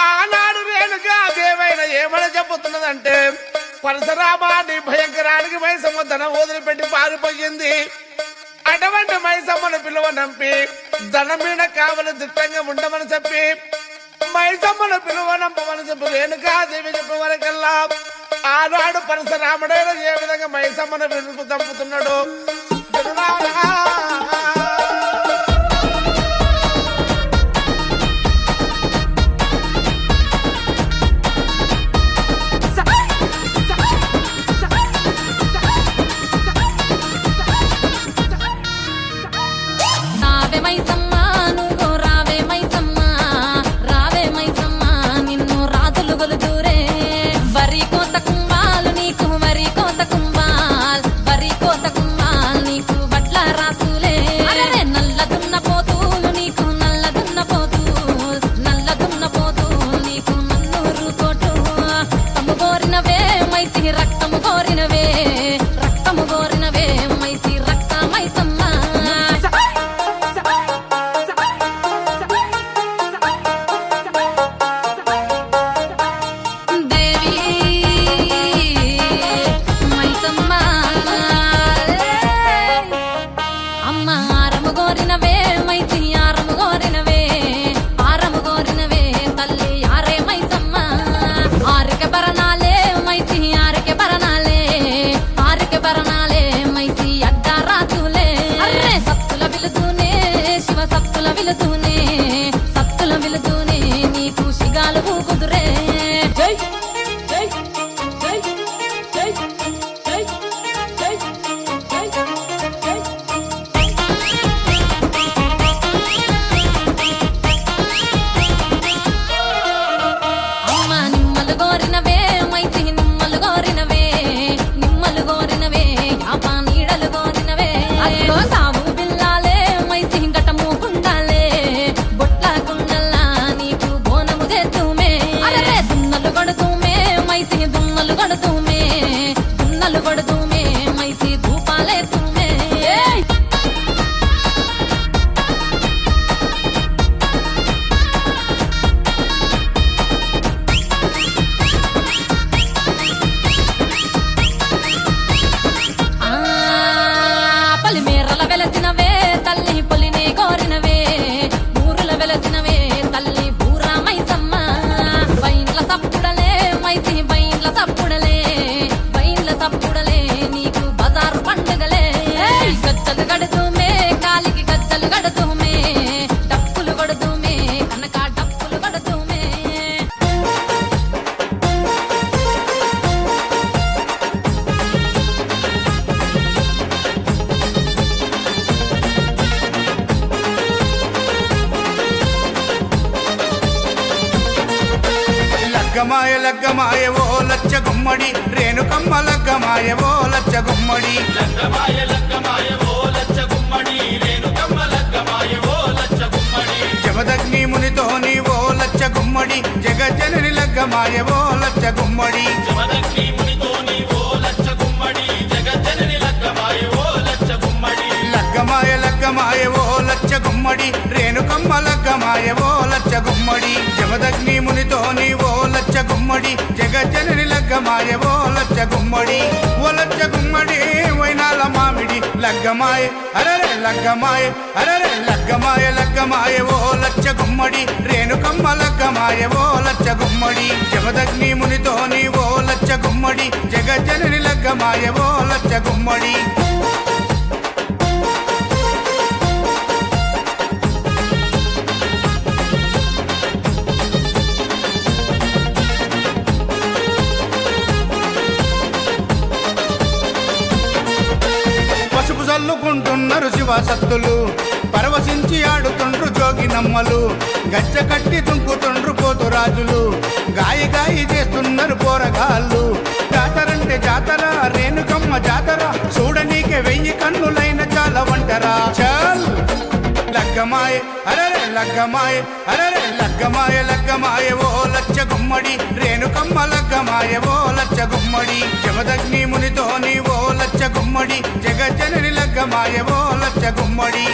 ఆనాడు రేణుగా దేవైన ఏమని చెబుతున్నదంటే పరశురామాన్ని భయంకరానికి మైసమ్మ ధనం వదిలిపెట్టి పారిపోయింది. అటువంటి మైసమ్మను పిలువనంపి ధనం మీద కావలి దిట్టంగా ఉండమని చెప్పి మైసమ్మను పిలువనంపమని చెప్పి రేణుకాదేవి చెప్పే వరకల్లా ఆనాడు పరశురాముడైన ఏ విధంగా మైసమ్మను పిలుపు చంపుతున్నాడు. లగ్గమాయ లగ్గమాయ ఓ లచ్చ గుమ్మడి రేణుకమ్మ లగ్గమాయ ఓ లచ్చ గుమ్మడి లగ్గమాయ లగ్గమాయ ఓ లచ్చ గుమ్మడి రేణుకమ్మ లగ్గమాయ ఓ లచ్చ గుమ్మడి జమదగ్ని మునితోని ఓ లచ్చ గుమ్మడి జగజ్జనని లగ్గమాయ ఓ లచ్చ గుమ్మడి జమదగ్ని మునితోని ఓ లచ్చ గుమ్మడి జగజ్జనని లగ్గమాయ ఓ లచ్చ గుమ్మడి లగ్గమాయ లగ్గమాయ ఓ లచ్చ గుమ్మడి రేణుకమ్మ లగ్గమాయ ఓ లచ్చ గుమ్మడి జమదగ్ని మునితోని ఓ లచ్చ గుమ్మడి జగజ్జనని లగ్గమాయ ఓ లచ్చ గుమ్మడి ఓ లచ్చ గుమ్మడి వైనాల మామిడి లగ్గమాయ అరరే లగ్గమాయ అరరే లగ్గమాయ లగ్గమాయ ఓ లచ్చ గుమ్మడి రేణుకమ్మ లగ్గమాయ ఓ లచ్చ గుమ్మడి జమదగ్ని మునితోని ఓ లచ్చ గుమ్మడి జగజ్జనని లగ్గమాయ ఓ లచ్చ గుమ్మడి చల్లుకుంటున్నారు శివసత్తులు పరవశించి ఆడుతుండ్రు జోగినమ్మలు గజ్జ కట్టి తుంకుతుండ్రు పోతురాజులు గాయి గాయి చేస్తున్నారు పోరగాళ్ళు జాతరంటే జాతర రేణుకమ్మ జాతర చూడనీకే 1000 కన్నులైన చాలా వంటరా చల్ లగ్గమాయ అరరే లగ్గమాయ అరరే లగ్గమాయ లగ్గమాయ ఓ లచ్చ గుమ్మడి రేణుకమ్మ లగ్గమాయ ఓ లచ్చ గుమ్మడి జమదగ్ని మునితోని గుమ్మడి జగజ్జనని లగ్గమాయవో లచ్చ గుమ్మడి